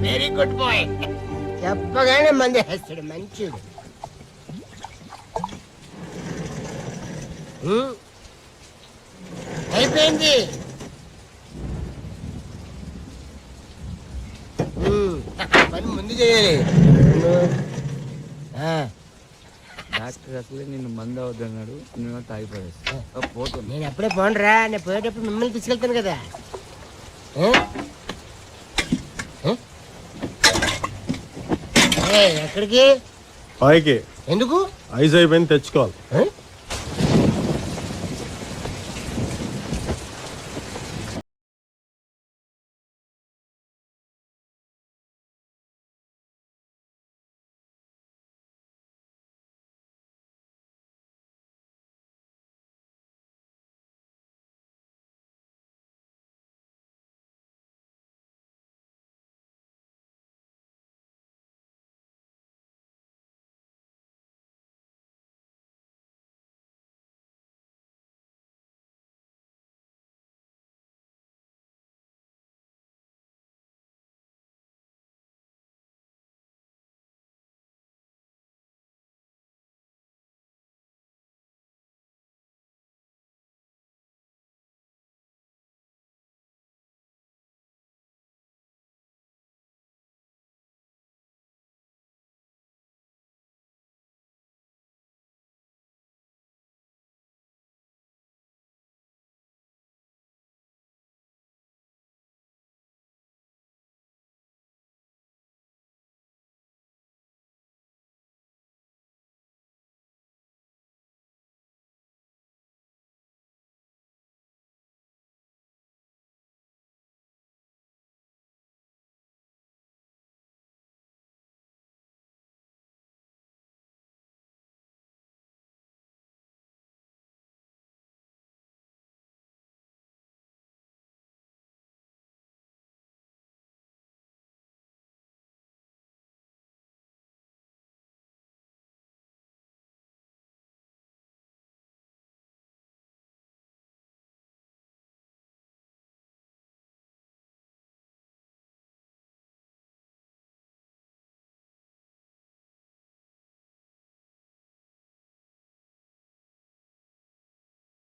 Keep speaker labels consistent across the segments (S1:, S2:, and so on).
S1: Very good bye. చెప్పగానే మంది వేస్తాడు మంచిది. అయిపోయింది. పని ముందు చేయాలి.
S2: డాక్టర్ అసలే నిన్ను మందు అవద్దన్నాడు, నువ్వు తాగిపోయేస్తా పోతాను.
S1: నేను ఎప్పుడే పోనరా, నేను పోయేటప్పుడు మిమ్మల్ని తీసుకెళ్తాను కదా. ఎక్కడికి?
S3: పైకి.
S1: ఎందుకు?
S3: ఐజ్ అయిపోయింది, తెచ్చుకోవాలి.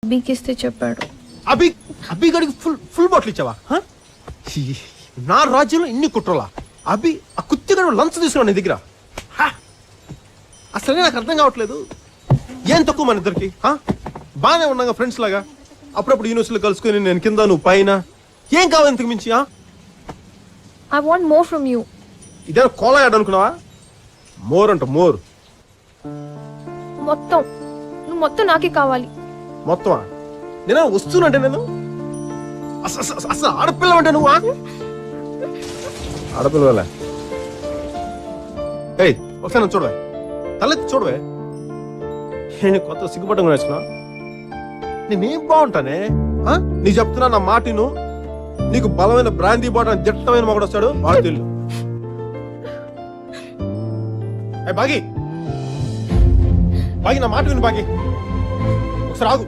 S4: అభికిస్తే చెప్పాడు.
S3: అభి గడికి ఫుల్ బాటిల్ ఇచ్చావా? నా రాజ్యంలో ఇన్ని కుట్రలా? అభి ఆ కుత్తిగడు లంచ్ తీసుకున్నాను నీ దగ్గర. అసలే నాకు అర్థం కావట్లేదు, ఏం తక్కువ మన ఇద్దరికి? బాగానే ఉన్నాగా ఫ్రెండ్స్ లాగా, అప్పుడప్పుడు యూనివర్సిటీలో కలుసుకుని నేను కింద నువ్వు పైన. ఏం కావాలి ఇంతకు మించి?
S4: I want more from you.
S3: ఇదేనా కోలాయాడు అనుకున్నావా? మోర్ అంట మోర్.
S4: నువ్వు మొత్తం నాకే కావాలి.
S3: మొత్తమా? నేను వస్తున్నంటే నేను అసలు ఆడపిల్ల అంటే నువ్వు ఆడపిల్లలే. ఏయ్ ఒకసారి చూడవే, తలెత్తి చూడవే. నేను కొత్త సిగ్గుపట్టం నేర్చుకున్నా. నేనేం బాగుంటానే? నీ చెప్తున్నా నా మాటిను. నీకు బలమైన బ్రాందీ బాటం దిట్టమైన మొగడు వస్తాడు, వాడు తెలు. బాగి బాగి నా మాట విను బాగి, ఒకసారి ఆగు.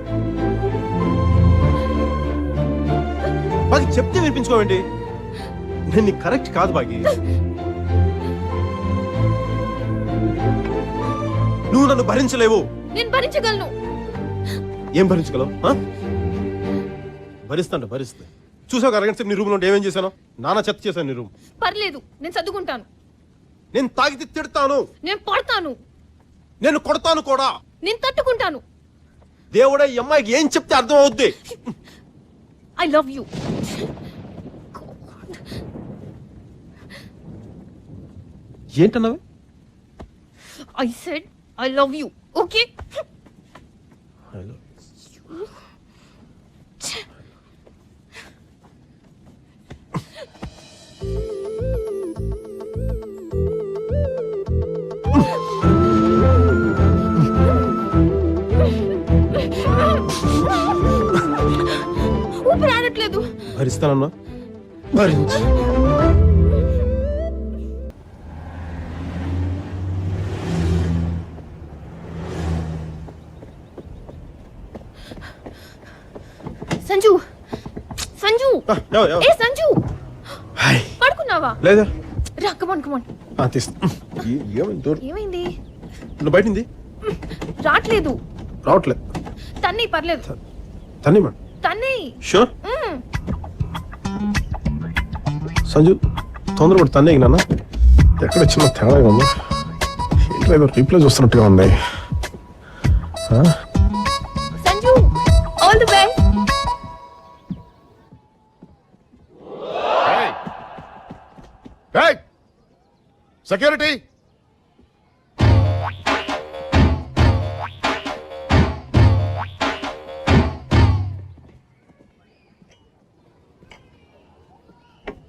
S3: బాగి చెప్తే వినిపించుకోవేంటి? నేను నీకు కరెక్ట్ కాదు బాగి. నువ్వు నన్ను భరించలేవు.
S4: నేను భరించగలను.
S3: ఏం భరించగలవు? భరిస్తా చూసావు అరగంట సేపు నీ రూమ్ లో ఏమేం చేశాను? నానా చెత్త చేశాను నీ రూమ్.
S4: పర్లేదు, నేను సర్దుకుంటాను.
S3: నేను తాగితే తిడతాను,
S4: నేను పడతాను,
S3: నేను కొడతాను కూడా,
S4: నేను తట్టుకుంటాను.
S3: దేవుడే ఈ అమ్మాయికి ఏం చెప్తే అర్థం అవుద్ది.
S4: I love you.
S3: ఏంటన్నావే?
S4: I said I love you. Okay? ఊపిరి ఆడట్లేదు.
S3: భరిస్తానన్నా, భరించు.
S4: సంజు, సంజు, ఏ సంజు, పడుకున్నావా?
S3: లేదా
S4: రా కమాన్ కమాన్.
S3: తీస్తా. ఏమైంది దూరం?
S4: ఏమైంది?
S3: నువ్వు బయటింది
S4: రాట్లేదు.
S3: రావట్లేదు.
S4: తన్ని పర్లేదు.
S3: తన్ని మేడం.
S4: తన్ని.
S3: షూర్ సంజు తొందరపడి తన్నే నాన్న. ఎక్కడ చిన్న తేడాగా ఉంది. ఇంట్లో ఏదో రీప్లే చూస్తున్నట్టుగా ఉంది.
S4: Sanju all the best.
S5: Security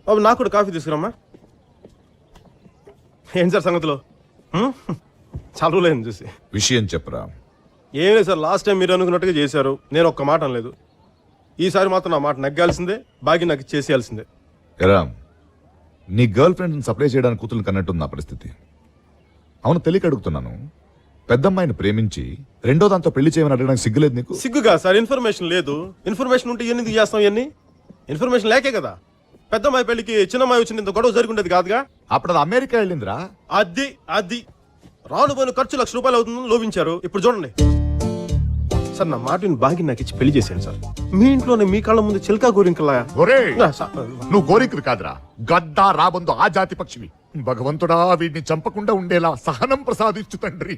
S3: బాబు నాకు కూడా కాఫీ తీసుకురమ్మా. ఏం సార్ సంగతిలో? చాలా రోజులైంది చూసి.
S5: విషయం చెప్పరా.
S3: ఏం లేదు సార్, లాస్ట్ టైం మీరు అనుకున్నట్టుగా చేశారు. నేను ఒక్క మాట అనలేదు. ఈసారి మాత్రం నా మాట నగ్గాల్సిందే, బాగి నాకు చేసేయాల్సిందే.
S5: ఎరా, నీ గర్ల్ ఫ్రెండ్ సప్లై చేయడానికి కూతురు కన్నట్టుంది నా పరిస్థితి. అవును, తెలియక అడుగుతున్నాను. పెద్దమ్మాయిని ప్రేమించి రెండో దాంతో పెళ్లి చేయమని అడగడానికి సిగ్గులేదు నీకు?
S3: సిగ్గుగా సార్, ఇన్ఫర్మేషన్ లేదు. ఇన్ఫర్మేషన్ ఉంటే ఎందుకు చేస్తాం ఇవన్నీ? ఇన్ఫర్మేషన్ లేకే కదా పెద్దమ్మాయి పెళ్లికి చిన్నమ్మాయి వచ్చిన ఇంత గొడవ జరుగుండేది కాదుగా.
S5: అప్పుడు అది అమెరికా వెళ్ళిందిరా.
S3: అది అది రాను పోయిన ఖర్చు ₹1,00,000 అవుతుందని లోపించారు. ఇప్పుడు చూడండి సార్, నా మాటని బాగి నాకు ఇచ్చి పెళ్లి చేశాను సార్. మీ ఇంట్లోనే మీ కళ్ళ ముందు చిలకా గోరింకలా.
S5: ఒరేయ్, నువ్వు గోరికులు కాదురా, గద్దా రాబందు ఆ జాతి పక్షివి. భగవంతుడా, వీడిని చంపకుండా ఉండేలా సహనం ప్రసాదించు తండ్రి.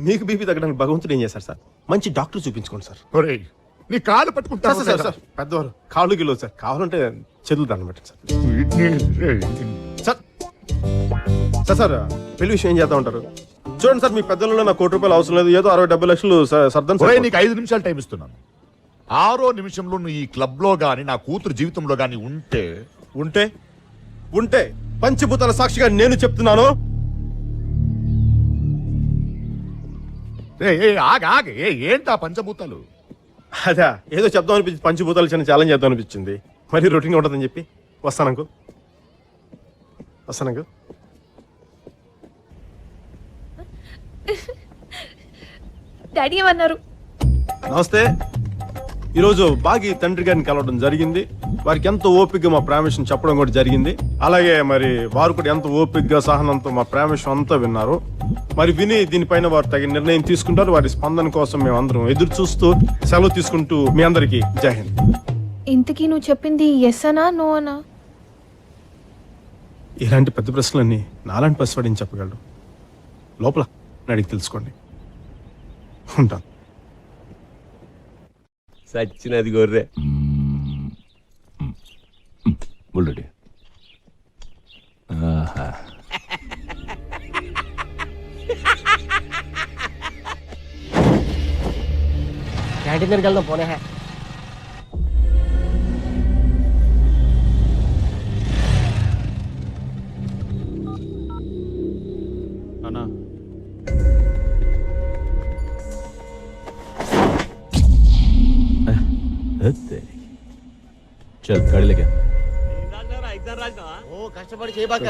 S3: మీకు బీపీ తగ్గడానికి భగవంతుడు ఏం చేశారు సార్? మంచి డాక్టర్ చూపించుకోండి సార్.
S5: ఒరేయ్, నీ కాలు పట్టుకుంటా
S3: సార్ సార్ సార్ పెద్దవారు కాళ్ళు గిలో సార్, కావాలంటే చేతులు దండం పెట్టండి సార్. సార్ సార్ సార్ పెళ్లి విషయం ఏం చేద్దాం ఉంటారు? చూడండి సార్, మీ పెద్దలలో నాకు ₹1,00,000 అవసరం లేదు. ఏదో 60-70 లక్షలు సర్దన్ సార్.
S5: నీకు 5 నిమిషాలు టైం ఇస్తున్నాను. 6వ నిమిషంలో నువ్వు ఈ క్లబ్ లో గాని నా కూతురు జీవితంలో గాని ఉంటే
S3: ఉంటే ఉంటే పంచభూతాల సాక్షిగా నేను చెప్తున్నాను.
S5: ఏంటా పంచభూతాలు?
S3: అదే ఏదో చెప్దాం అనిపించింది, పంచభూతాలు చిన్న ఛాలెంజ్ చేద్దాం అనిపించింది. మరి రొటీన్ ఉంటుందని చెప్పి వస్తాను.
S4: డాడీ ఏమన్నారు?
S3: నమస్తే. ఈరోజు బాగి తండ్రి గారిని కలవడం జరిగింది. వారికి ఎంతో ఓపికగా మా ప్రేమేశం చెప్పడం కూడా జరిగింది. అలాగే మరి వారు కూడా ఎంతో ఓపికగా సహనంతో మా ప్రేమేశం అంతా విన్నారు. మరి విని దీనిపైన వారు తగిన నిర్ణయం తీసుకుంటారు. వారి స్పందన కోసం మేము అందరం ఎదురు చూస్తూ సెలవు తీసుకుంటూ మీ అందరికీ జై హింద్.
S4: ఇంతకీ నువ్వు చెప్పింది ఎస్ అనా నో అనా?
S3: ఇలాంటి పెద్ద ప్రశ్నలన్నీ నాలాంటి పసివాడిని చెప్పగలడు. లోపల అడిగి తెలుసుకోండి. ఉంటాను.
S1: సచ్చినది గొర్రె.
S6: బుల్లెడి
S1: క్యాంటీన్ దగ్గరికి వెళ్దాం పోనే.
S3: అన్నా
S6: చల్ గాడి లేక.
S1: ఓ కష్టపడి చేయబాక.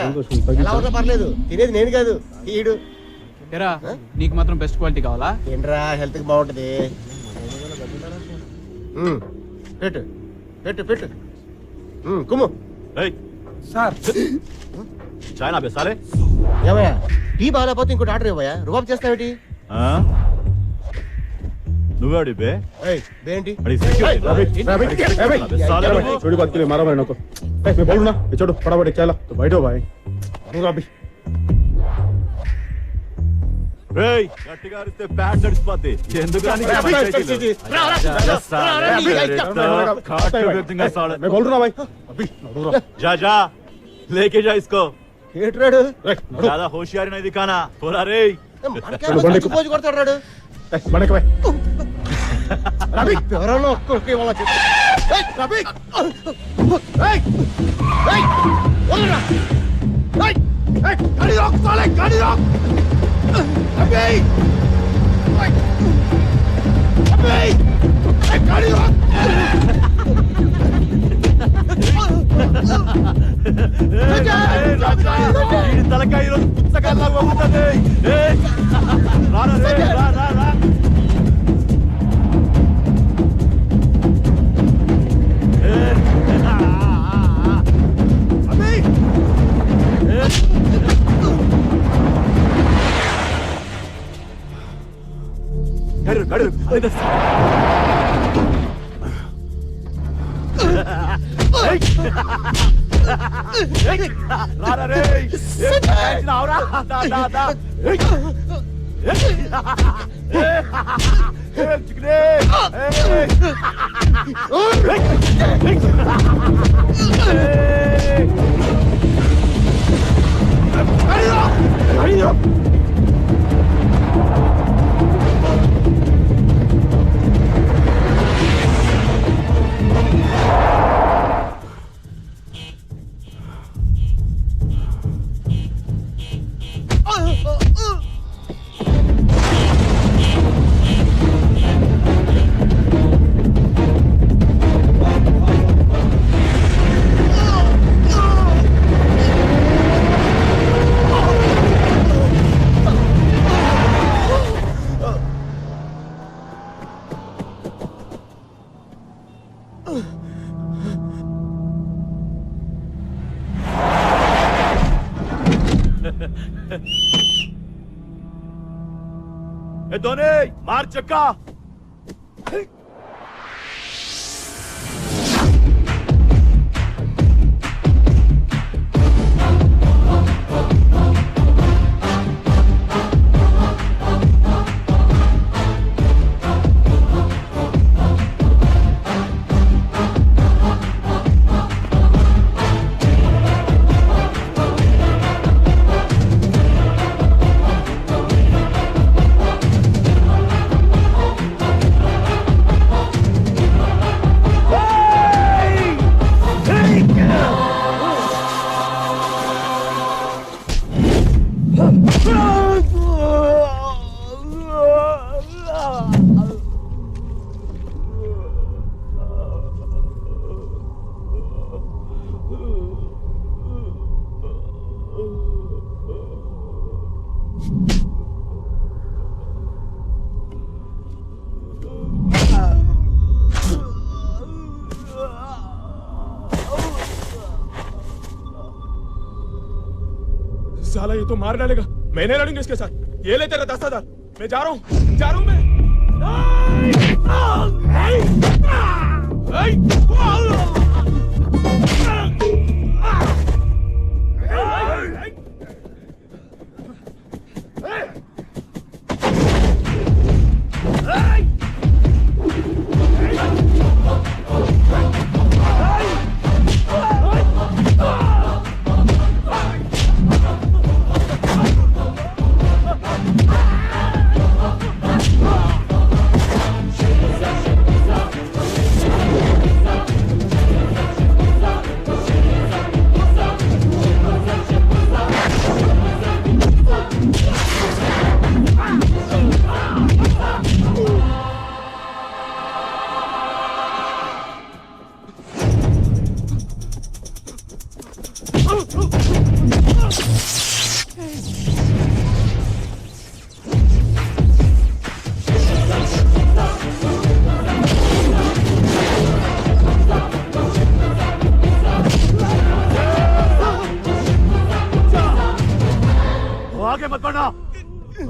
S1: ఎలా ఉన్నా పర్లేదు, తినేది నేను కాదు ఈడు.
S7: ఎరా నీకు మాత్రం బెస్ట్ క్వాలిటీ కావాలా?
S1: ఏంట్రా హెల్త్ కి బాగుంటది. పెట్టు పెట్టు పెట్టు. కుమ్ము
S7: సార్
S6: చాయనా బెసాలే.
S1: ఏమయ్యా, టీ బాగాలేకపోతే ఇంకోటి ఆర్డర్ ఇవ్వయా? రుబాబు చేస్తావేటి?
S6: నువ్వేడి బే
S1: ఏంటి?
S3: छोड़ी बात के लिए मारा मैंने को मैं बोलूं ना छोड़ो फटाफट चला तो बैठो भाई अभी
S6: రేయ్ గట్టిగా అరిస్తే బ్యాట్ తడిసిపోద్ది. ఎందుకు రాని
S3: मैं बोल रहा भाई अभी
S6: जा जा लेके जा इसको.
S1: ఏట్రాడు?
S6: ज्यादा होशियारी नहीं दिखाना थोड़ा रे.
S1: పోజు కొడతాడు రాడు.
S3: बड़े भाई
S1: రవి ఎవరన్నా ఒక్కొక్క వాళ్ళ చెప్పు. రవి వదలరా. గాడి రోక్ సాలే, గాడి రోక్. రవి రవి గాడి రోక్.
S6: తలకాయ ఈరోజు పుస్తకాల్లో పంపుతుంది. రారా రే, రా రా రా.
S3: अभी
S6: రారా రే అవరా ధోని మార్ చక్కా
S8: साला ये तो मार डालेगा। मैंने लड़ूंगा इसके साथ। ये ले तेरा 10,000। मैं जा रहा हूँ मैं।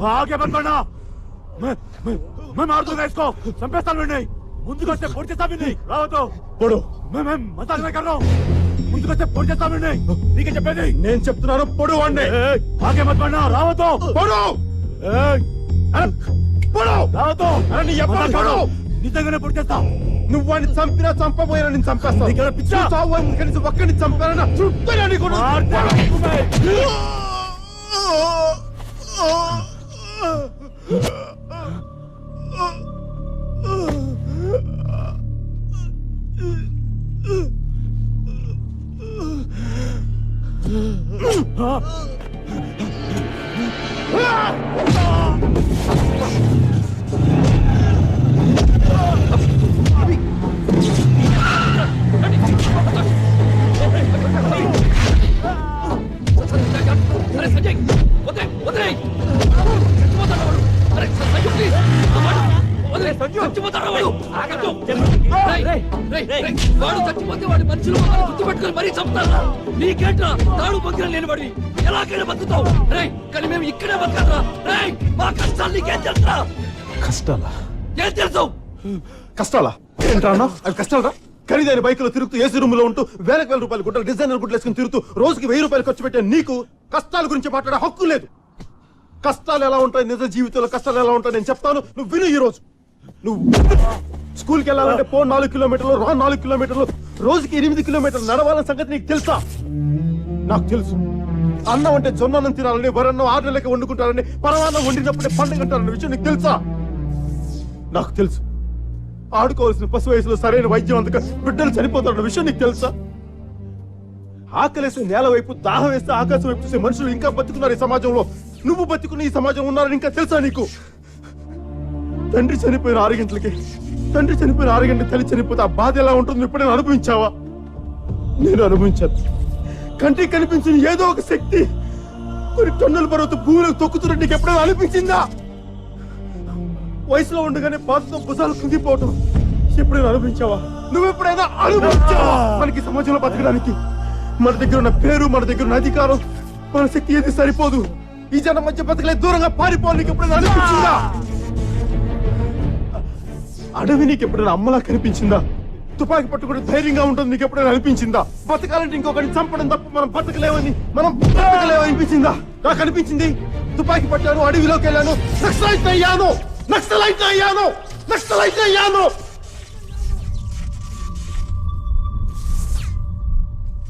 S6: आगे मत बढ़ना। मैं मार दूंगा इसको। संपेस्ताను नहीं ముందుకొస్తే పొడి చేస్తా విని రావతో పొడు मैं మజాక్ नहीं कर रहा हूं ముందుకొస్తే పొడి చేస్తా విని నీకే చెప్పేది
S3: నేను చెప్తున్నాను పొడు వాడిని
S6: आगे मत बढ़ना రావతో
S3: పొడు
S6: అరే పొడు రావతో
S3: అరే నీ ఎప్పుడు పొడు
S6: నిజంగానే పొడి చేస్తా
S3: నువ్వు వాడిని చంపినా చంపబోయినా నేను చంపేస్తాను
S6: నీకు పిచ్చా
S3: చావు కనీసం ఒక్కడిని చంపారన్నా చుట్టూ నీకు
S9: వాడు చచ్చిపోతే వాడి మనుషులు గుర్తుపెట్టుకుని మరీ చంపుతారా? నీకేంట్రా తాడు పొందిన లేని వాడివి ఎలాగైనా బతుకుతావు. కానీ మేము ఇక్కడే బతకాలరా. మా కష్టాలు నీకేం తెలుసా?
S3: కష్టాలా
S9: ఏం తెలుసు?
S3: కష్టాలా ఏంట్రా అన్న? అవి కష్టాలరా? ఖరీదైన బైకులో తిరుగుతూ ఏసీ రూమ్ లో ఉంటూ వేలకు వేల రూపాయలు గుడ్డలు డిజైనర్ గుడ్డలు వేసుకుని తిరుగుతూ రోజుకి 1000 రూపాయలు ఖర్చు పెట్టే నీకు కష్టాల గురించి మాట్లాడే హక్కు లేదు. కష్టాలు ఎలా ఉంటాయి, నిజ జీవితంలో కష్టాలు ఎలా ఉంటాయి నేను చెప్తాను, నువ్వు విను. ఈ రోజు నువ్వు స్కూల్కి వెళ్ళాలంటే 4 కిలోమీటర్లు, 4 కిలోమీటర్లు, రోజుకి 8 కిలోమీటర్లు నడవాలన్న సంగతి నీకు తెలుసా? నాకు తెలుసు. అన్నం అంటే జొన్నన్నం తినాలని, వరన్నం 6 నెలలకి వండుకుంటారని, పరమాన్నం వండినప్పుడే పండుగ అంటారన్న విషయం నీకు తెలుసా? నాకు తెలుసు. ఆడుకోవాల్సిన పశు వయసులో సరైన వైద్యం అందక బిడ్డలు చనిపోతారన్న విషయం నీకు తెలుసా? ఆకలేసి నేల వైపు, దాహం వేస్తే ఆకాశం వైపు చూసే మనుషులు ఇంకా బతుకున్నారు ఈ సమాజంలో. నువ్వు బతుకున్న ఈ సమాజం ఉన్నారని ఇంకా తెలుసా నీకు? తండ్రి చనిపోయిన 6 గంటలకి, తల్లి చనిపోతే ఆ బాధ ఎలా ఉంటుందో ఎప్పుడైనా అనుభవించావా? నేను అనుభవించాను. కంటికి కనిపించిన ఏదో ఒక శక్తి కొన్ని టన్నుల బరువుతో భూమిలోకి తొక్కుతున్నట్టు నీకు ఎప్పుడైనా అనిపించిందా? వయసులో ఉండగానే బాధతో భుజాలు కుంగిపోవటం ఎప్పుడైనా అనుభవించావా? నువ్వు ఎప్పుడైనా అనుభవించావా? మనకి సమాజంలో బతకడానికి మన దగ్గర ఉన్న పేరు, మన దగ్గర ఉన్న అధికారం, మన శక్తి ఏది సరిపోదు. ఈ జనం మధ్య బతకలే, దూరంగా పారిపోవాలి నీకు ఎప్పుడైనా అనిపించిందా? అడవి నీకు ఎప్పుడైనా అమ్మలా కనిపించిందా? తుపాకి పట్టుకుని ధైర్యంగా ఉంటుంది నీకు ఎప్పుడైనా అనిపించిందా? బతకాలంటే ఇంకొకరిని చంపడం తప్ప మనం బతకలేమని అనిపించిందా? నాకు అనిపించింది. తుపాకి పట్టాను, అడవిలోకి వెళ్ళాను, నక్సలైట్ అయ్యాను.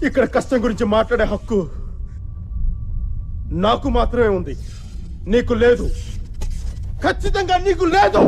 S3: ఇక్కడ కష్టం గురించి మాట్లాడే హక్కు నాకు మాత్రమే ఉంది, నీకు లేదు. ఖచ్చితంగా నీకు లేదు.